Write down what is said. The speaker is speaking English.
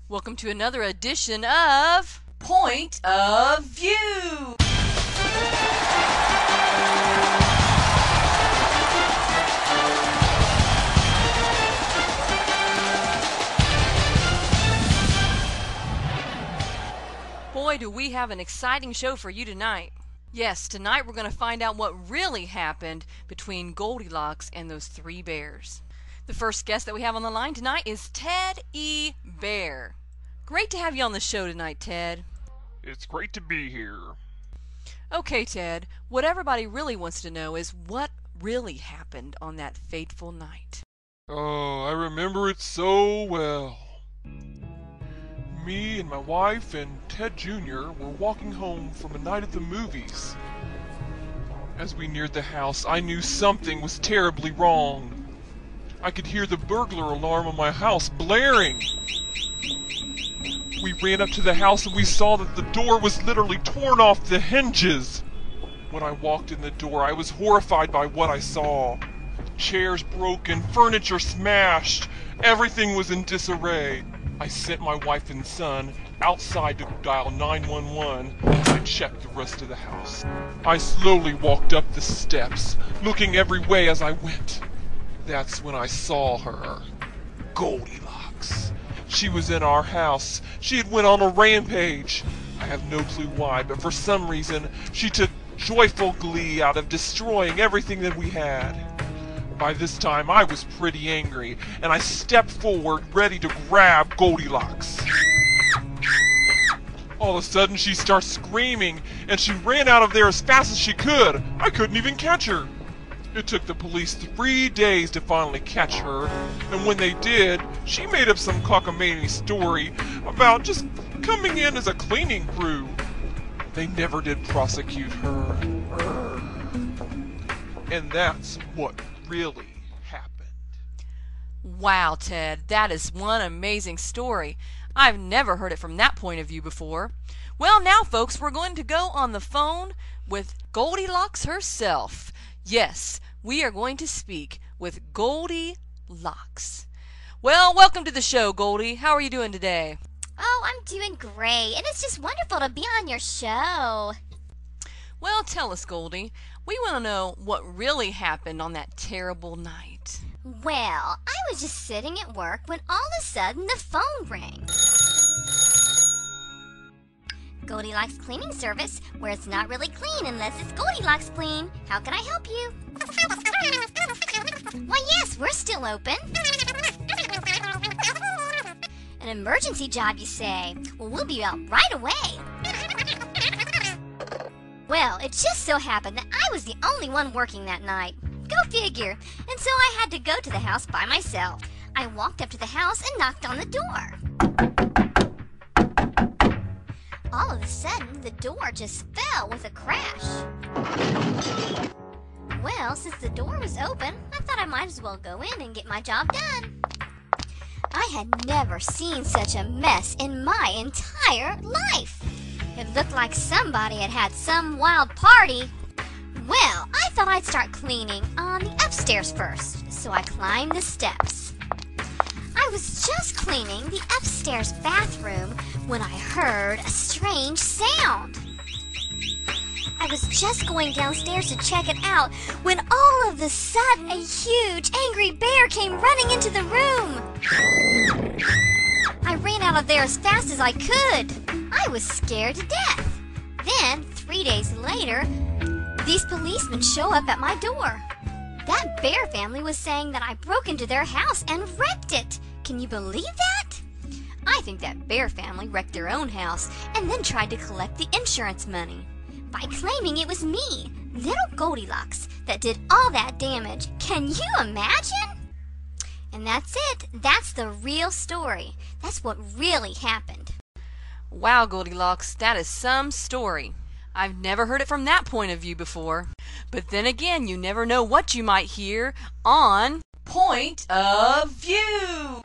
Welcome to another edition of Point of View. Boy, do we have an exciting show for you tonight. Yes, tonight we're going to find out what really happened between Goldilocks and those three bears. The first guest that we have on the line tonight is Ted E. Bear. Great to have you on the show tonight, Ted. It's great to be here. Okay, Ted, what everybody really wants to know is what really happened on that fateful night. Oh, I remember it so well. Me and my wife and Ted Jr. were walking home from a night at the movies. As we neared the house, I knew something was terribly wrong. I could hear the burglar alarm on my house blaring. We ran up to the house and we saw that the door was literally torn off the hinges. When I walked in the door, I was horrified by what I saw. Chairs broken, furniture smashed, everything was in disarray. I sent my wife and son outside to dial 911 and check the rest of the house. I slowly walked up the steps, looking every way as I went. That's when I saw her, Goldilocks. She was in our house. She had went on a rampage. I have no clue why, but for some reason, she took joyful glee out of destroying everything that we had. By this time, I was pretty angry, and I stepped forward, ready to grab Goldilocks. All of a sudden, she starts screaming, and she ran out of there as fast as she could. I couldn't even catch her. It took the police 3 days to finally catch her, and when they did, she made up some cockamamie story about just coming in as a cleaning crew. They never did prosecute her. And that's what really happened. Wow, Ted, that is one amazing story. I've never heard it from that point of view before. Well, now, folks, we're going to go on the phone with Goldilocks herself. Yes, we are going to speak with Goldilocks. Well, welcome to the show, Goldie. How are you doing today? Oh, I'm doing great, and it's just wonderful to be on your show. Well, tell us, Goldie. We want to know what really happened on that terrible night. Well, I was just sitting at work when all of a sudden the phone rang. Goldilocks Cleaning Service, where it's not really clean unless it's Goldilocks clean. How can I help you? Why, yes, we're still open. An emergency job, you say? Well, we'll be out right away. Well, it just so happened that I was the only one working that night. Go figure. And so I had to go to the house by myself. I walked up to the house and knocked on the door. All of a sudden, the door just fell with a crash. Well, since the door was open, I thought I might as well go in and get my job done. I had never seen such a mess in my entire life. It looked like somebody had had some wild party. Well, I thought I'd start cleaning on the upstairs first, so I climbed the steps. I was just cleaning the upstairs bathroom when I heard a strange sound. I was just going downstairs to check it out when all of a sudden a huge angry bear came running into the room. I ran out of there as fast as I could. I was scared to death. Then, 3 days later, these policemen show up at my door. That bear family was saying that I broke into their house and wrecked it. Can you believe that? I think that bear family wrecked their own house and then tried to collect the insurance money by claiming it was me, little Goldilocks, that did all that damage. Can you imagine? And that's it. That's the real story. That's what really happened. Wow, Goldilocks, that is some story. I've never heard it from that point of view before. But then again, you never know what you might hear on Point of View.